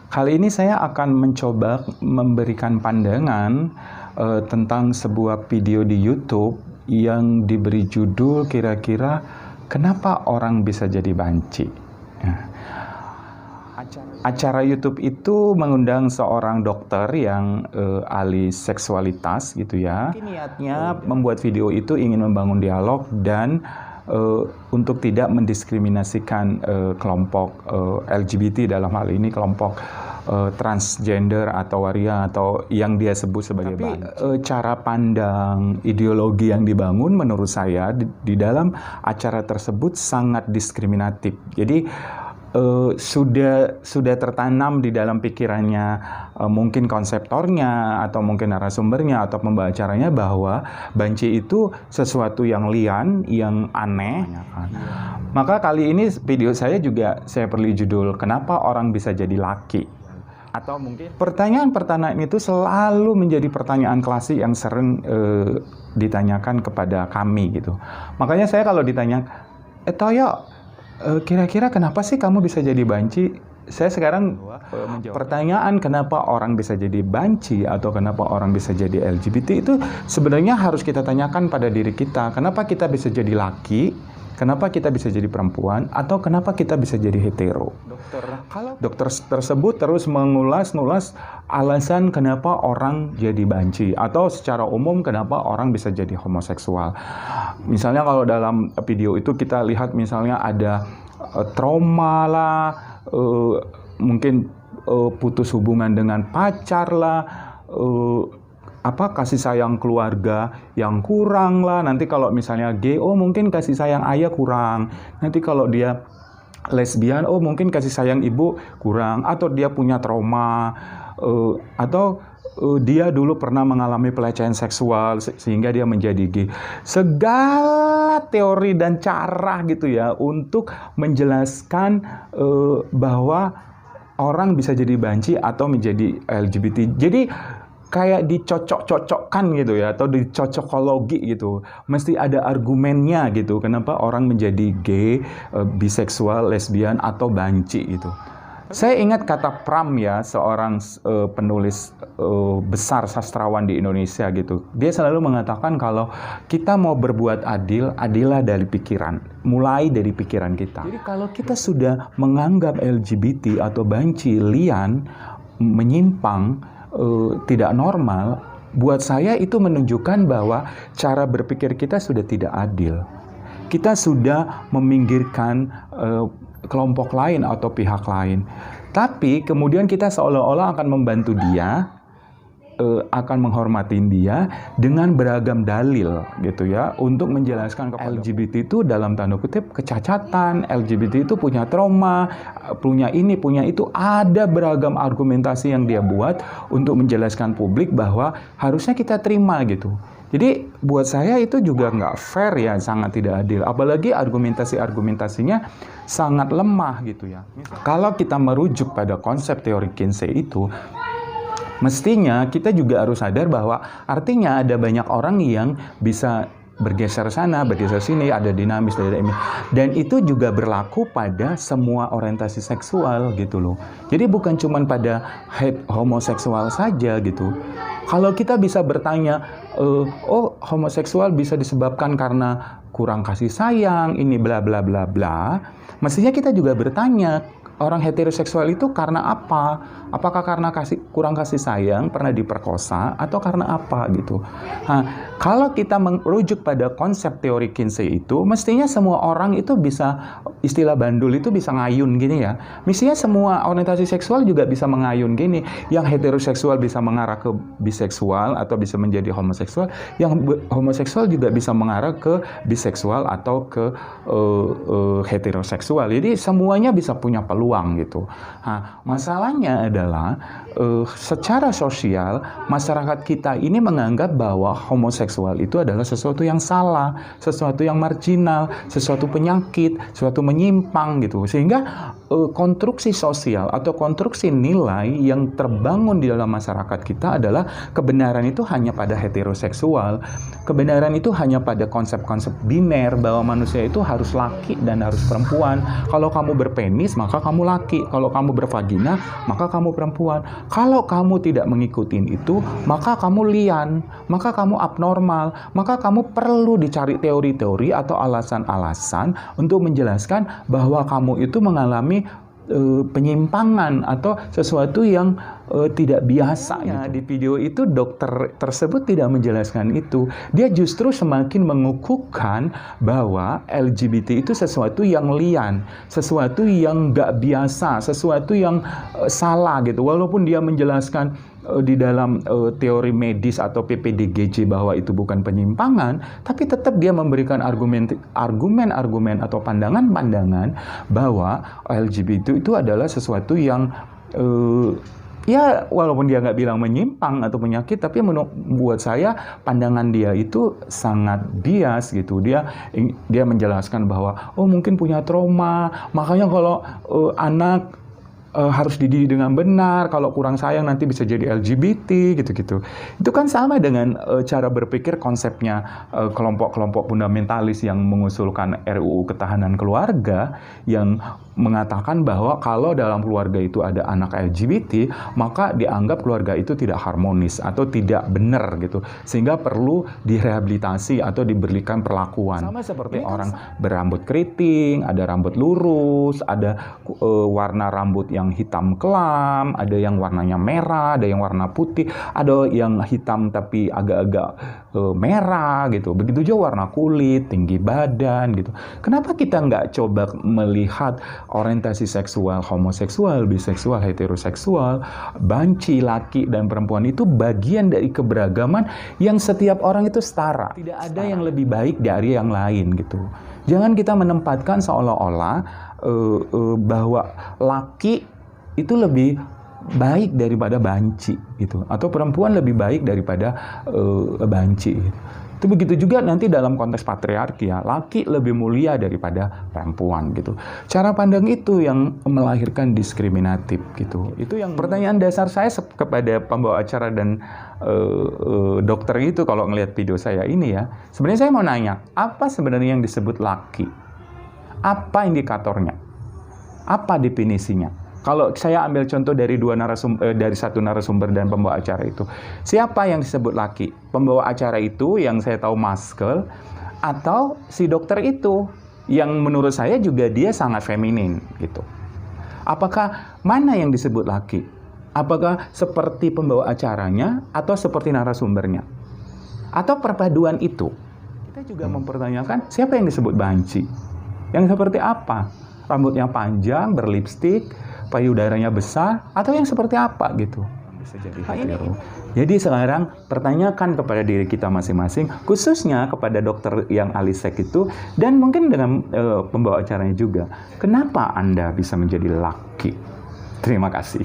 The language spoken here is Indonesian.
Kali ini saya akan mencoba memberikan pandangan tentang sebuah video di YouTube yang diberi judul kira-kira kenapa orang bisa jadi banci. Nah, acara YouTube itu mengundang seorang dokter yang ahli seksualitas gitu ya. Niatnya membuat video itu ingin membangun dialog dan untuk tidak mendiskriminasikan kelompok LGBT, dalam hal ini kelompok transgender atau waria atau yang dia sebut sebagai banci. Cara pandang ideologi yang dibangun menurut saya di dalam acara tersebut sangat diskriminatif. Jadi sudah tertanam di dalam pikirannya mungkin konseptornya atau mungkin narasumbernya atau pembawa acaranya bahwa banci itu sesuatu yang liar, yang aneh. Maka kali ini video saya beri judul kenapa orang bisa jadi laki. Atau mungkin pertanyaan itu selalu menjadi pertanyaan klasik yang sering ditanyakan kepada kami gitu. Makanya saya kalau ditanya, Toyo, kira-kira kenapa sih kamu bisa jadi banci? Saya sekarang menjawab pertanyaan kenapa orang bisa jadi banci atau kenapa orang bisa jadi LGBT itu sebenarnya harus kita tanyakan pada diri kita. Kenapa kita bisa jadi laki? Kenapa kita bisa jadi perempuan? Atau kenapa kita bisa jadi hetero? Dokter tersebut terus mengulas alasan kenapa orang jadi banci atau secara umum kenapa orang bisa jadi homoseksual. Misalnya kalau dalam video itu kita lihat misalnya ada trauma lah, mungkin putus hubungan dengan pacar lah, kasih sayang keluarga yang kurang lah. Nanti kalau misalnya gay, mungkin kasih sayang ayah kurang. Nanti kalau dia lesbian, mungkin kasih sayang ibu kurang. Atau dia punya trauma, atau dia dulu pernah mengalami pelecehan seksual sehingga dia menjadi gay. Segala teori dan cara gitu ya untuk menjelaskan bahwa orang bisa jadi banci atau menjadi LGBT. Jadi kayak dicocok-cocokkan gitu ya, atau dicocokologi gitu. Mesti ada argumennya gitu, kenapa orang menjadi gay, biseksual, lesbian, atau banci gitu. Saya ingat kata Pram ya, seorang penulis besar sastrawan di Indonesia gitu. Dia selalu mengatakan kalau kita mau berbuat adil, adillah dari pikiran. Mulai dari pikiran kita. Jadi kalau kita sudah menganggap LGBT atau banci lian, menyimpang, tidak normal, buat saya itu menunjukkan bahwa cara berpikir kita sudah tidak adil. Kita sudah meminggirkan kelompok lain atau pihak lain. Tapi kemudian kita seolah-olah akan membantu dia, akan menghormatin dia dengan beragam dalil gitu ya untuk menjelaskan kepada LGBT itu dalam tanda kutip kecacatan, LGBT itu punya trauma, punya ini, punya itu. Ada beragam argumentasi yang dia buat untuk menjelaskan publik bahwa harusnya kita terima gitu. Jadi buat saya itu juga nggak fair ya, sangat tidak adil. Apalagi argumentasinya sangat lemah gitu ya. Kalau kita merujuk pada konsep teori Kinsey itu, mestinya kita juga harus sadar bahwa artinya ada banyak orang yang bisa bergeser sana, bergeser sini, ada dinamis, ada ini. Dan itu juga berlaku pada semua orientasi seksual gitu loh. Jadi bukan cuma pada homoseksual saja gitu. Kalau kita bisa bertanya, homoseksual bisa disebabkan karena kurang kasih sayang, ini bla bla bla bla. Mestinya kita juga bertanya, orang heteroseksual itu karena apa? Apakah karena kurang kasih sayang, pernah diperkosa, atau karena apa gitu? Nah, kalau kita merujuk pada konsep teori Kinsey itu, mestinya semua orang itu bisa, istilah bandul itu bisa ngayun gini ya. Mestinya semua orientasi seksual juga bisa mengayun gini. Yang heteroseksual bisa mengarah ke biseksual atau bisa menjadi homoseksual. Yang homoseksual juga bisa mengarah ke biseksual atau ke heteroseksual. Jadi semuanya bisa punya peluang gitu. Nah, masalahnya adalah secara sosial masyarakat kita ini menganggap bahwa homoseksual itu adalah sesuatu yang salah, sesuatu yang marginal, sesuatu penyakit, sesuatu menyimpang gitu. Sehingga konstruksi sosial atau konstruksi nilai yang terbangun di dalam masyarakat kita adalah kebenaran itu hanya pada heteroseksual, kebenaran itu hanya pada konsep-konsep biner bahwa manusia itu harus laki dan harus perempuan. Kalau kamu berpenis maka kamu kamu laki. Kalau kamu bervagina, maka kamu perempuan. Kalau kamu tidak mengikuti itu, maka kamu lian, maka kamu abnormal, maka kamu perlu dicari teori-teori atau alasan-alasan untuk menjelaskan bahwa kamu itu mengalami penyimpangan atau sesuatu yang tidak biasa gitu. Di video itu dokter tersebut tidak menjelaskan itu. Dia justru semakin mengukuhkan bahwa LGBT itu sesuatu yang lian, sesuatu yang nggak biasa, sesuatu yang salah gitu. Walaupun dia menjelaskan di dalam teori medis atau PPDGJ bahwa itu bukan penyimpangan, tapi tetap dia memberikan argumen-argumen atau pandangan-pandangan bahwa LGBT itu adalah sesuatu yang ya walaupun dia nggak bilang menyimpang atau penyakit, tapi buat saya pandangan dia itu sangat bias gitu. Dia menjelaskan bahwa mungkin punya trauma, makanya kalau anak harus dididik dengan benar, kalau kurang sayang nanti bisa jadi LGBT gitu-gitu. Itu kan sama dengan cara berpikir konsepnya kelompok-kelompok fundamentalis yang mengusulkan RUU Ketahanan Keluarga yang mengatakan bahwa kalau dalam keluarga itu ada anak LGBT, maka dianggap keluarga itu tidak harmonis atau tidak benar gitu. Sehingga perlu direhabilitasi atau diberikan perlakuan. Sama seperti orang berambut keriting, ada rambut lurus, ada warna rambut yang hitam kelam, ada yang warnanya merah, ada yang warna putih, ada yang hitam tapi agak-agak merah gitu. Begitu juga warna kulit, tinggi badan gitu. Kenapa kita nggak coba melihat orientasi seksual, homoseksual, biseksual, heteroseksual, banci, laki dan perempuan itu bagian dari keberagaman yang setiap orang itu setara. Tidak ada yang lebih baik dari yang lain gitu. Jangan kita menempatkan seolah-olah bahwa laki itu lebih baik daripada banci gitu, atau perempuan lebih baik daripada banci gitu. Itu begitu juga nanti dalam konteks patriarki ya, laki lebih mulia daripada perempuan gitu. Cara pandang itu yang melahirkan diskriminatif gitu. Itu yang pertanyaan dasar saya kepada pembawa acara dan dokter itu kalau ngelihat video saya ini ya. Sebenarnya saya mau nanya, apa sebenarnya yang disebut laki? Apa indikatornya? Apa definisinya? Kalau saya ambil contoh dari dari satu narasumber dan pembawa acara itu, siapa yang disebut laki? Pembawa acara itu yang saya tahu maskel, atau si dokter itu yang menurut saya juga dia sangat feminin gitu. Apakah mana yang disebut laki? Apakah seperti pembawa acaranya atau seperti narasumbernya? Atau perpaduan itu? Kita juga mempertanyakan siapa yang disebut banci? Yang seperti apa? Rambutnya panjang, berlipstik, payudaranya besar, atau yang seperti apa gitu. Bisa jadi hetero. Jadi sekarang pertanyakan kepada diri kita masing-masing, khususnya kepada dokter yang ahli seks itu, dan mungkin dengan pembawa acaranya juga, kenapa Anda bisa menjadi laki? Terima kasih.